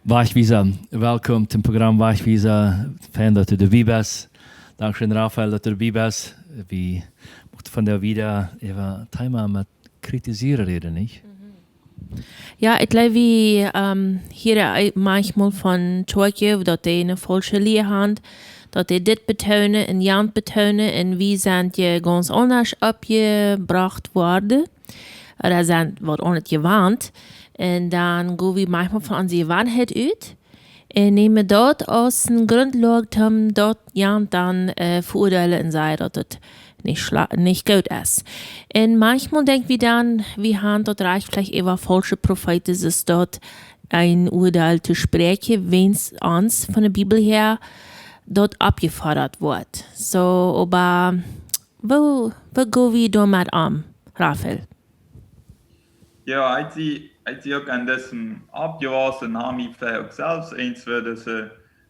Weichwieser, welkom zum Programm Weichwieser. Fijn dat u erbij bent. Dankzij Raphael dat u erbij bent. We moeten van der wieder even Thema met kritiseren reden, nicht? Ja, ik glaube, wie hier manchmal von Tokio, dat die eine falsche Lehre haben, dat die dit betonen en jant betonen en wie sind je ganz anders abgebracht worden. Oder sind wat anders gewarnt. En dan gaan we manchmal von onze Wahrheit uit. En nemen dat als een grondslag om dat jant dan veroordelen en zeggen dat het nicht gut ist. Und manchmal denken wir dann, wir haben dort reicht vielleicht eher falsche Propheten, ist dort ein Urteil zu sprechen, wenn es uns von der Bibel her dort abgefordert wird. So, aber wo gehen wir damit um, Raphael? Ja, als ich auch an diesem abgewaschen habe, ich vielleicht auch selbst eins für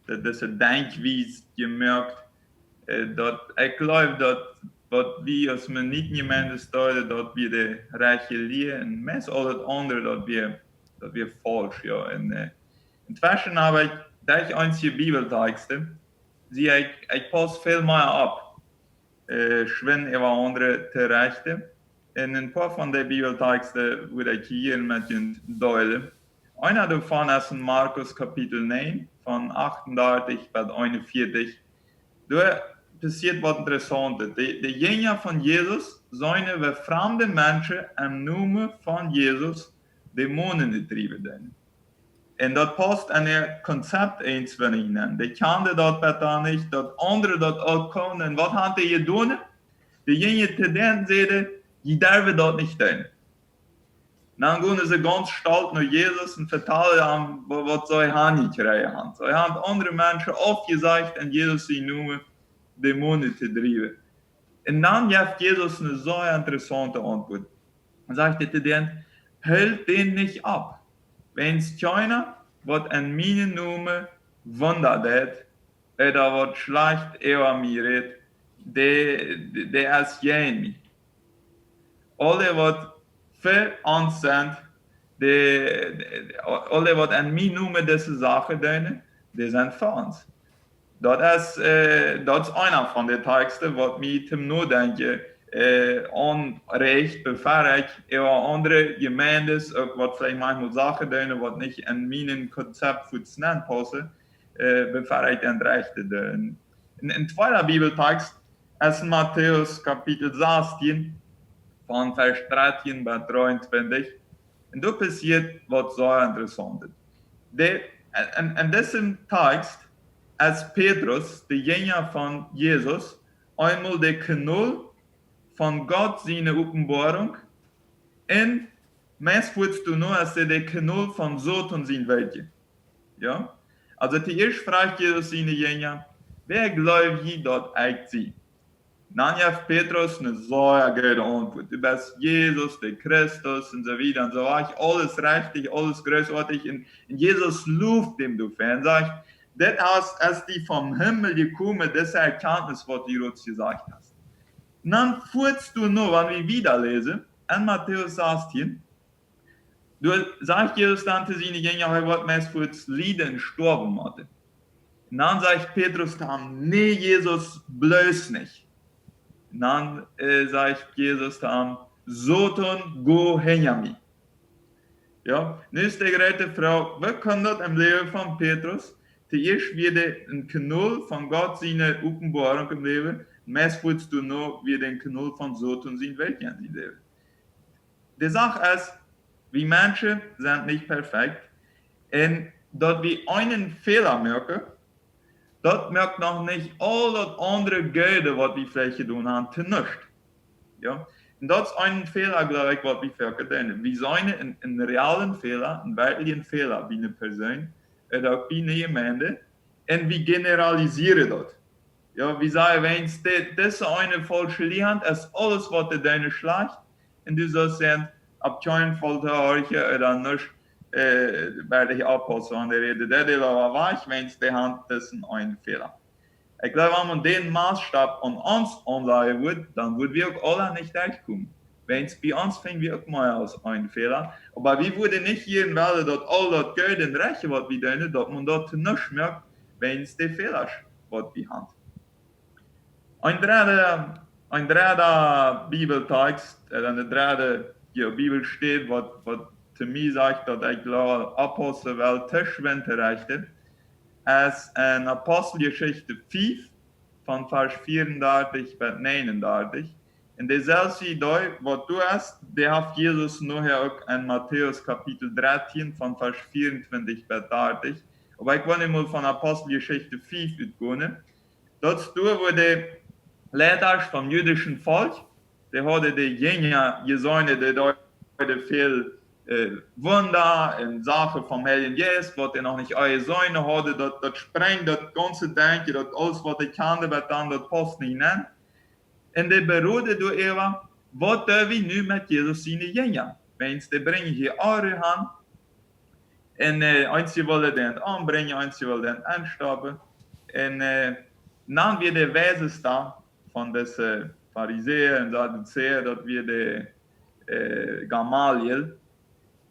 diese Denkweise gemerkt, dass ich glaube, dass wat we als we niet in gemeente staan, dat we de regulieren en met al het andere dat we falsch, ja. En intussen heb ik deze einzige Bibelteksten, zie ik pas veel meer op, schwinn über andere te rechten. En een paar van de Bibelteksten wil ik hier met je delen. Einer davon ist in Markus Kapitel 9, von 38 bis 41. Passiert wat interessant. De Jünger van Jezus zijn we vreemde mensen im Namen van Jezus Dämonen getrieben. En dat past in het concept eens van ihnen. Die kenden dat beter niet, dat anderen dat ook konden. En wat had hij gedaan? De Jünger te den zeiden, je durven dat niet doen. Dan gaan ze ganz stolz naar Jezus en vertellen hem wat zij han niet krijgen. Zij hebben andere mensen afgezegd en Jezus in Namen Dämonen te drijven. En dan geeft Jezus een zeer interessante antwoord. Hij zegt te den, hult den niet op. Wenn's keiner wat in mijn Namen Wunder deed, oder wat schlecht über mich redt, der ist gegen mich. Alle wat für uns sind, alle wat in mijn Namen diese Sachen tun, die sind für uns. Dat is einer van de teksten wat mij zum Nadenken aanreicht, bevor ich über andere Gemeindes, ook wat vielleicht manchmal Sachen doen, wat nicht in mijn Konzept funktionieren passen, bevor ich den rechte doen. Een tweede Bibeltext is in Matthäus Kapitel 16, van vers 13 bis 23. En daar passiert wat zeer interessant. In diesem Text, als Petrus, der Jünger von Jesus, einmal der Knall von Gott seine Offenbarung und meistens du nur als der Knall von Satan sein Welche. Ja? Also zuerst fragt Jesus seine Jünger, wer glaubt je dort echt sie? Dann hat Petrus eine sehr gute Antwort. Du bist Jesus, der Christus und so weiter und so weiter. Alles richtig, alles großartig. Und Jesus luft dem du fern, sagt, das heißt, als die vom Himmel gekommen, das Erkenntnis, was du uns gesagt hast. Und dann führst du nur, wenn wir wieder lesen, in Matthäus 16, du sagst Jesus dann zu seinen Jüngern, er wird meist für das Leiden sterben müssen. Und dann sagt Petrus dann, nee, Jesus, bloß nicht. Und dann sagt Jesus dann, Satan, go hinter mir. Ja, nun ist die große Frage, was kann das im Leben von Petrus? Zuerst wird ein Knall von Gott seine Offenbarung im Leben, meistens du noch wird ein Knall von Satan sein Weg in sein Leben. Die Sache ist, wir Menschen sind nicht perfekt und dass wir einen Fehler merken, das merkt noch nicht all das andere Gute, was wir vielleicht getan haben, zu nichts. Ja? Und das ist ein Fehler, glaube ich, was wir verkennen. Wir sind einen realen Fehler, einen wirklichen Fehler wie eine Person, oder auch wie eine Gemeinde, und wir generalisieren das. Ja, wir sagen, wenn das eine falsche Lehre ist, alles, was du deine schlecht, und du sollst sagen, ab keinen Fall hören oder nicht, werde ich abpassen an der Rede. Der ist aber weich, wenn es die Hand ist ein Fehler. Ich glaube, wenn man den Maßstab an uns anlegen würde, dann würden wir auch alle nicht durchkommen. Wenn es bei uns fängt wir auch mal aus ein Fehler. Aber wir würden nicht jeden Welle, dass all das Geld und Rechte, was wir tun, dass man dort nicht merkt, wenn es der Fehler ist, was wir haben. Ein dritter Bibeltext, in der dritten Bibel steht, was zu mir sagt, dass ich glaube, Apostel wel Tischwente rechte, als in Apostelgeschichte 5, von Vers 34 bis 39. In derselbe Deu, was du hast, der hat Jesus nachher auch in Matthäus Kapitel 13, von Vers 24 bis 30. Aber ich wollte mal von Apostelgeschichte 5 utgehen. Dort wurde Leiter vom jüdischen Volk, der hatte die Jünger gesehen, der heute viel Wunder in Sachen vom Heiligen Geist, was er noch nicht alle Säune hatte, das sprengt das ganze Denken, das alles, was ich kann, wird dann das passt nicht hinein. Und der beruhte du Eva, was tun wir nu mit Jesus seine Jünger? Wenn sie bringen hier eure Hand, und einzige wollen den anbringen, einzige wollen den anstoppen, und dann wird der Weise da von diesen Pharisäern und Sadduzäer, das wird der Gamaliel,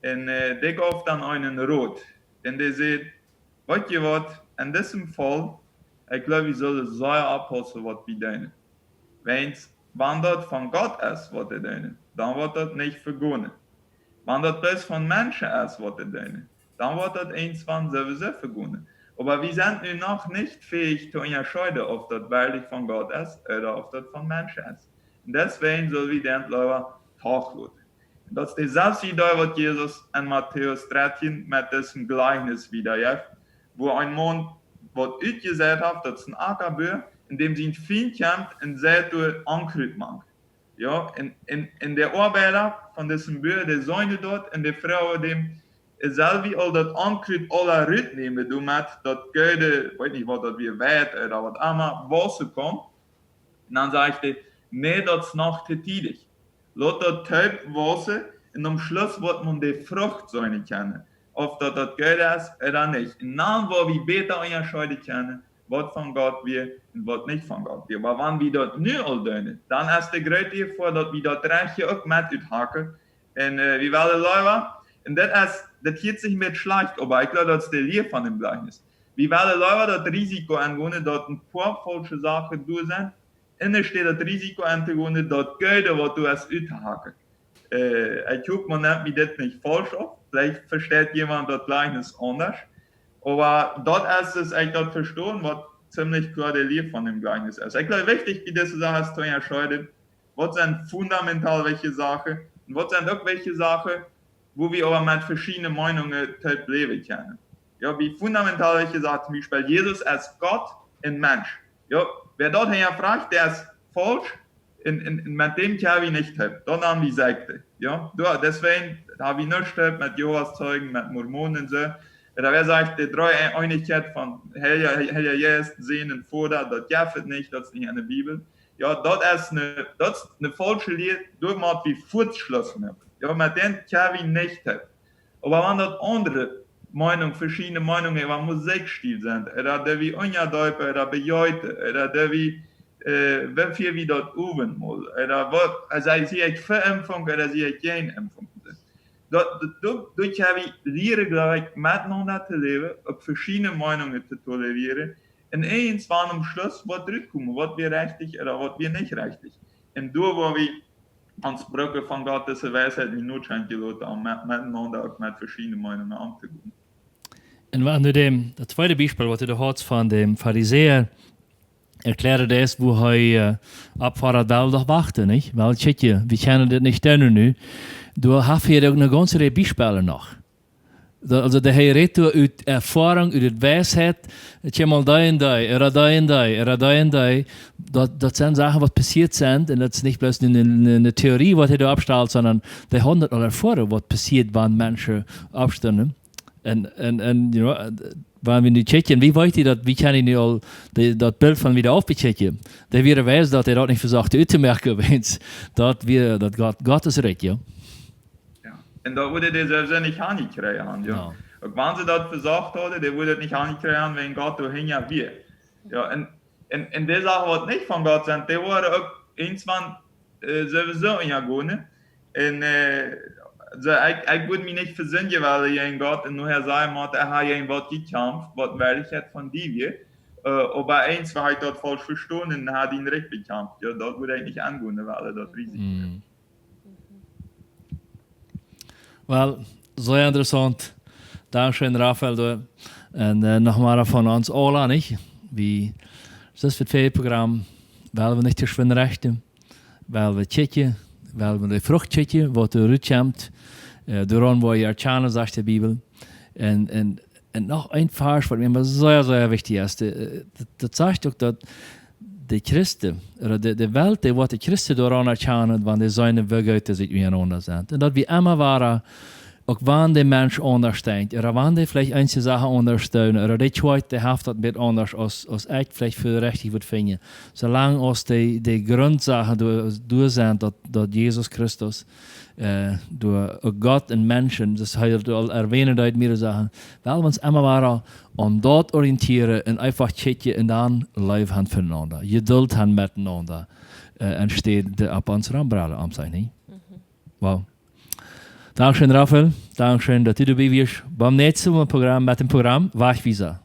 und der gab dann einen Rot. Und der sagt, weißt ihr was, in diesem Fall, ich glaube, wir sollen so abpassen, was wir tun. Wenn das von Gott ist, was wir tun, dann wird das nicht vergönnt. Wenn das bloß von Menschen ist, was wir tun, dann wird das irgendwann sowieso vergönnt. Aber wir sind nun noch nicht fähig zu unterscheiden, ob das wirklich von Gott ist oder ob das von Menschen ist. Und deswegen soll wir den Leute tachluten. Das ist dieselbe Idee, was Jesus in Matthäus 13 mit diesem Gleichnis wiedergibt, wo ein Mann, was ausgesät hat, das ist ein Ackerbauer, in dem sein Feind kommt und sagt, du Ankrut mangt. Ja, in der Arbeiter von diesem Bauer, der Säune dort, und der Frau, dem selber all das Ankrut aller Rüt nehmen, du mit das Geld, ich weiß nicht, was das wir wert oder was immer, Wasser kommt. Und dann sagt er, nee, das ist noch zu tidig. Lass das Taub Wasser und am Schluss wird man die Frucht sein können. Ob das Geld ist oder nicht. Und dann, wo wir besser unterscheiden können, was von Gott wird und was nicht von Gott wird. Aber wenn wir das nicht all tun, dann ist die Größe vor, dass wir das Recht auch mit uthaken. Und wir werden Leute, und das hielt sich mit schlecht, aber ich glaube, das ist der Lehre von dem Gleichnis. Wir werden Leute das Risiko angehen, dass ein paar falsche Sachen durch sind. Und es steht das Risiko anzugehen, dass Geld, was du hast, uthaken. Ich hoffe, man nimmt mir das nicht falsch auf. Vielleicht versteht jemand das Gleichnis anders. Aber dort ist es eigentlich das Verstehen, was ziemlich klar der Lehre von dem Gleichnis ist. Ich glaube, wichtig, wie diese Sache ist zu unterscheiden, was sind fundamental welche Sachen und was sind auch welche Sachen, wo wir aber mit verschiedenen Meinungen leben können. Ja, wie fundamental welche Sachen, zum Beispiel Jesus als Gott und Mensch. Ja, wer dort fragt, der ist falsch, und mit dem kann ich nicht helfen. Dann haben wir Sekte. Ja, deswegen habe ich nichts mit Jehovas Zeugen, mit Mormonen und so. Oder wer sagt, die Dreieinigkeit von Heilige Geist, Sehen und Vorder, das gibt nicht, das ist nicht in der Bibel. Ja, das ist eine falsche Lehre, durch mal wie fortgeschlossen haben. Ja, mit dem kann ich nicht helfen. Aber wenn das andere Meinungen, verschiedene Meinungen über Musikstil sind, oder der wie Unjadeupe, oder Bejeute, oder der wie wie viel wir dort üben muss. Oder also sehe ich Verimpfung oder sehe ich keine Impfung. Durch habe ich Lehre, glaube ich, miteinander zu leben, auf verschiedene Meinungen zu tolerieren. Und irgendwann am Schluss, was zurückkommen, was wir richtig oder was wir nicht richtig. Und durch, wo wir ans Brücke von Gottes Weisheit nicht notwendig gelassen haben, miteinander auch mit verschiedenen Meinungen anzugehen. Und wenn du das zweite Beispiel, was du da hast von dem Pharisäer, erkläre das, wo er abfahrt, weil doch wachte, nicht? Weil, wir kennen das nicht nu. Du hast hier auch eine ganze Reihe Beispiele noch. Also, der Herr redet aus Erfahrung, aus Weisheit, ich mal da und da, da und da. Das sind Sachen, was passiert sind, und das ist nicht bloß eine Theorie, was er da abstellt, sondern der haben das alle Erfahrung, was passiert, wenn Menschen abstehen. Und you know, wenn wir nicht checken, wie weiß ich das, wie kann ich nicht das Bild von wieder aufchecken? Der wäre weiß, dass er das nicht versucht zu merken, wenn es Gott ist recht, ja. Ja, und da würde der selbst nicht hinkriegen, ja. No. Und wenn sie das versucht hat, der würde nicht hinkriegen, wenn Gott dahin ja wir. Ja, und die Sachen, die nicht von Gott sind, die waren auch irgendwann sowieso in der Gune. En ik wil me niet verzinnen, weil je Gott en nu her zei, maar hij een wat gekämpft, wat werkelijk van die aber eins war dort falsch verstanden und hat ihn recht bekämpft. Ja, dort würde ich nicht angehen, weil das Risiko. Wel, sehr interessant. Dankeschön, Raphael. En nochmal von uns allen, nicht? Wie das für das Programm, weil wir nicht geschwind rechten, weil wir checken, weil wir die Frucht checken, was du rutschämt, daran, wo ihr erkennen, sagt die Bibel. En noch ein Vers, was mir sehr, sehr wichtig ist. Das sagt doch, dass die Christen, oder die Welt, die die Christen daran erkennen, wenn die seine Wege sich miteinander sind. Und dass wir immer waren, auch wenn die Mensch anders denkt, oder wenn die vielleicht einzelne Sachen anders tun, oder die zweite Hälfte ein bisschen anders, als ich vielleicht für richtig würde finden. Solange uns die Grundsachen durch sind, dass Jesus Christus, durch Gott und Menschen, das heißt, erwähnen dort mehrere Sachen, weil wir uns immer waren, dort orientieren und einfach checken und dann live haben füreinander, Geduld haben miteinander, entsteht auf unserer Brille am sein, nicht? Wow. Dankeschön, Raphael. Dankeschön, dass du dabei bist. Beim nächsten Programm mit dem Programm Wachvisa.